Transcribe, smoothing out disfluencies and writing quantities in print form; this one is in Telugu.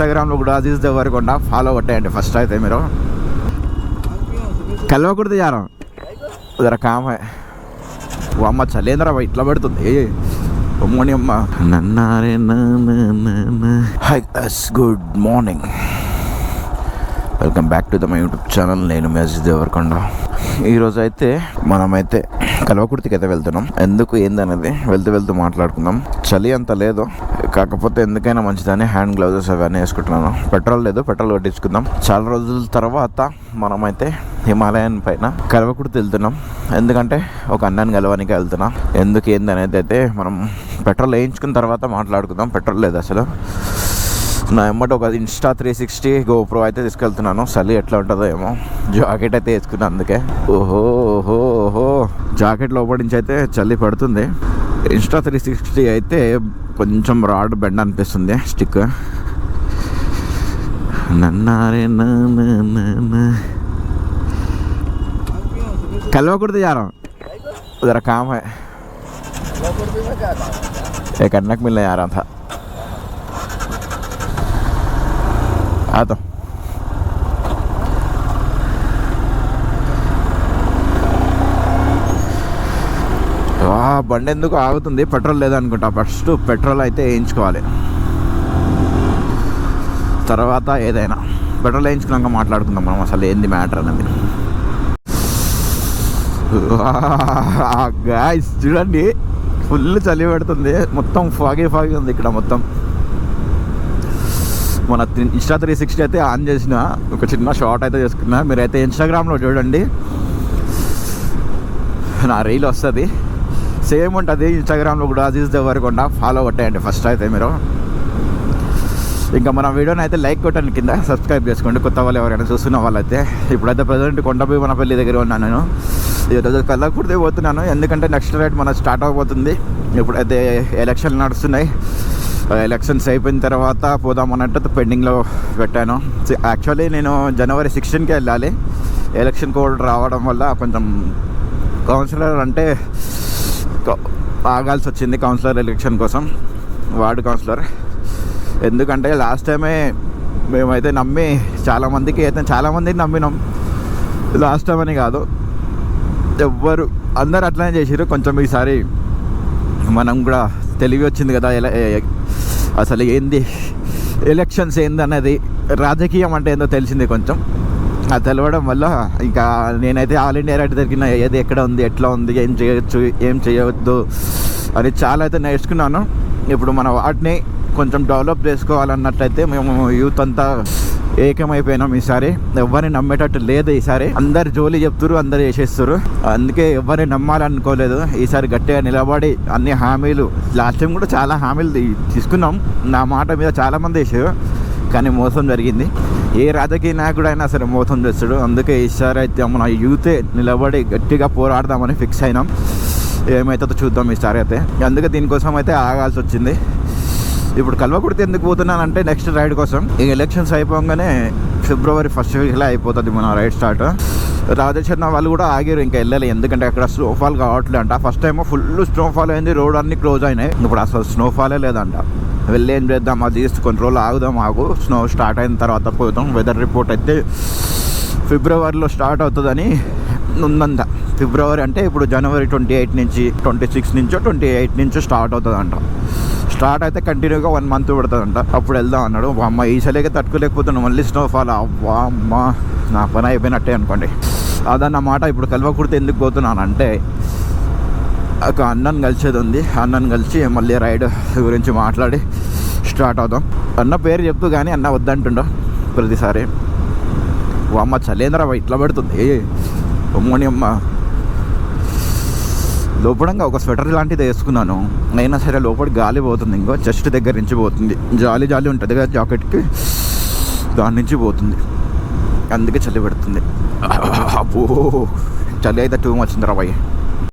ఇన్స్టాగ్రామ్లో కూడా అజీజ్ దేవరకొండ ఫాలో కొట్టేయండి ఫస్ట్ అయితే మీరు. కలవకూడదు యారం జర కామే. ఓ అమ్మ చలేంద్రా ఇట్లా పెడుతుంది అమ్మని అమ్మ. నన్నారే hi guys, good morning, welcome back to my YouTube channel. నేను మీ అజీజ్ దేవరకొండ. ఈరోజు అయితే మనమైతే కల్వకుర్తికి అయితే వెళ్తున్నాం. ఎందుకు ఏందనేది వెళ్తూ మాట్లాడుకుందాం. చలి అంత లేదు, కాకపోతే ఎందుకైనా మంచిదని హ్యాండ్ గ్లౌజెస్ అవన్నీ వేసుకుంటున్నాను. పెట్రోల్ లేదు, పెట్రోల్ కొట్టించుకుందాం. చాలా రోజుల తర్వాత మనమైతే హిమాలయన్ పైన కల్వకుర్తి వెళ్తున్నాం. ఎందుకంటే ఒక అన్నాన్ని కలవడానికి వెళ్తున్నాం. ఎందుకు ఏందనేది అయితే మనం పెట్రోల్ వేయించుకున్న తర్వాత మాట్లాడుకుందాం. పెట్రోల్ లేదు అసలు. నా ఎమ్మటి ఒక ఇన్స్టా 360 GoPro అయితే తీసుకెళ్తున్నాను. చలి ఎట్లా ఉంటుందో ఏమో. జాకెట్ అయితే వేసుకున్నాను అందుకే. ఓహో జాకెట్ లోపల నుంచి అయితే చలి పడుతుంది. ఇన్స్టా 360 అయితే కొంచెం రాడ్ బెండ్ అనిపిస్తుంది స్టిక్. నన్నారే కలవకూడదు యారం జర కామే. ఏ కన్నకు మిల్ల యారా था आता బండి ఎందుకు ఆగుతుంది? పెట్రోల్ లేదనుకుంటా. ఫస్ట్ పెట్రోల్ అయితే వేయించుకోవాలి, తర్వాత ఏదైనా. పెట్రోల్ వేయించుకున్నాక మాట్లాడుకుందాం మనం అసలు ఏంది మ్యాటర్ అనేది. గాయ్స్ చూడండి, ఫుల్ చలి పెడుతుంది. మొత్తం ఫాగీ ఉంది ఇక్కడ మొత్తం. మన ఇన్స్టా 360 అయితే ఆన్ చేసిన, ఒక చిన్న షార్ట్ అయితే చేసుకున్నా. మీరైతే ఇన్స్టాగ్రామ్లో చూడండి, నా రీల్ వస్తుంది, సేమ్ ఉంటుంది. ఇన్స్టాగ్రామ్లో కూడా అజీజ్ దేవరకొండ ఫాలో కొట్టేయండి ఫస్ట్ అయితే మీరు. ఇంకా మన వీడియోని అయితే లైక్ కొట్టండి, కింద సబ్స్క్రైబ్ చేసుకోండి కొత్త వాళ్ళు ఎవరైనా చూస్తున్న వాళ్ళైతే. ఇప్పుడైతే ప్రజెంట్ కొండభీమనపల్లి దగ్గర ఉన్నాను నేను. ఈరోజు కల్వకుర్తి పోతున్నాను, ఎందుకంటే నెక్స్ట్ రైడ్ మన స్టార్ట్ అవబోతుంది. ఇప్పుడైతే ఎలక్షన్లు నడుస్తున్నాయి. ఎలక్షన్స్ అయిపోయిన తర్వాత పోదామన్నట్టు పెండింగ్లో పెట్టాను. యాక్చువల్లీ నేను జనవరి 16కి వెళ్ళాలి. ఎలక్షన్ కోడ్ రావడం వల్ల కొంచెం కౌన్సిలర్ అంటే ఆగాల్సి వచ్చింది, కౌన్సిలర్ ఎలక్షన్ కోసం, వార్డు కౌన్సిలర్. ఎందుకంటే లాస్ట్ టైమే మేమైతే నమ్మి చాలామందిని నమ్మినాం. లాస్ట్ టైం అని కాదు, అందరు అట్లనే చేసారు. కొంచెం ఈసారి మనం కూడా తెలివి వచ్చింది కదా, అసలు ఏంది ఎలక్షన్స్ ఏంది అన్నది, రాజకీయం అంటే ఏందో తెలిసింది కొంచెం. అది తెలవడం వల్ల ఇంకా నేనైతే ఆల్ ఇండియా రైడ్ దొరికిన ఏది ఎక్కడ ఉంది, ఎట్లా ఉంది, ఏం చేయొచ్చు, ఏం చేయవద్దు అని చాలా అయితే నేర్చుకున్నాను. ఇప్పుడు మన వాటిని కొంచెం డెవలప్ చేసుకోవాలన్నట్లయితే మేము యూత్ అంతా ఏకమైపోయినాం. ఈసారి ఎవరిని నమ్మేటట్టు లేదు. ఈసారి అందరు జోలి చెప్తున్నారు, అందరు చేసేస్తారు. అందుకే ఎవరిని నమ్మాలనుకోలేదు. ఈసారి గట్టిగా నిలబడి అన్ని హామీలు, లాస్ట్ టైం కూడా చాలా హామీలు తీసుకున్నాం. నా మాట మీద చాలామంది వేసారు, కానీ మోసం జరిగింది. ఏ రాజకీయ నాయకుడు అయినా సరే మోసం చేస్తాడు. అందుకే ఈసారి అయితే మన యూతే నిలబడి గట్టిగా పోరాడదామని ఫిక్స్ అయినాం. ఏమవుతుందో చూద్దాం ఈసారి అయితే. అందుకే దీనికోసం అయితే ఆగాల్సి వచ్చింది. ఇప్పుడు కల్వకుర్తి ఎందుకు పోతున్నానంటే నెక్స్ట్ రైడ్ కోసం. ఈ ఎలక్షన్స్ అయిపోగానే ఫిబ్రవరి 1st వీక్లో అయిపోతుంది మన రైడ్ స్టార్ట్. రాజేశ్వర వాళ్ళు కూడా ఆగారు, ఇంకా వెళ్ళాలి. ఎందుకంటే అక్కడ స్నోఫాల్ కావట్లే అంట. ఫస్ట్ టైం ఫుల్ స్నోఫాల్ అయింది, రోడ్ అన్ని క్లోజ్ అయినాయి. ఇప్పుడు అసలు స్నోఫాలే లేదంట. వెళ్ళి ఏం చేద్దాం, అది కొన్ని రోజులు ఆగుదాం, స్నో స్టార్ట్ అయిన తర్వాత పోతాం. వెదర్ రిపోర్ట్ అయితే ఫిబ్రవరిలో స్టార్ట్ అవుతుందని ఉందంట. ఫిబ్రవరి అంటే ఇప్పుడు జనవరి 28 నుంచి 26 నుంచో 28 నుంచో స్టార్ట్ అవుతుందంట. స్టార్ట్ అయితే కంటిన్యూగా 1 మంత్ పడుతుందంట. అప్పుడు వెళ్దాం అన్నాడు. అమ్మ ఈ చలిగా తట్టుకోలేకపోతున్నాను, మళ్ళీ స్నోఫాల్. అమ్మ నా పని అయిపోయినట్టే అనుకోండి. అదన్నమాట. ఇప్పుడు కల్వకుర్తి ఎందుకు పోతున్నానంటే ఒక అన్నను కలిసేది ఉంది. అన్నను కలిసి మళ్ళీ రైడ్ గురించి మాట్లాడి స్టార్ట్ అవుదాం. అన్న పేరు చెప్తూ కానీ అన్న వద్దంటుండో ప్రతిసారి. అమ్మ చలేంద్రా ఇట్లా పెడుతుంది అమ్మని అమ్మ. లోపడంగా ఒక స్వెటర్ లాంటిది వేసుకున్నాను, అయినా సరే లోపల గాలి పోతుంది. ఇంకో చెస్ట్ దగ్గర నుంచి పోతుంది, జాలి ఉంటుంది కదా జాకెట్కి, దాని నుంచి పోతుంది. అందుకే చలి పెడుతుంది. అబ్బో చలి అయితే టూ మచ్ రా భయ్.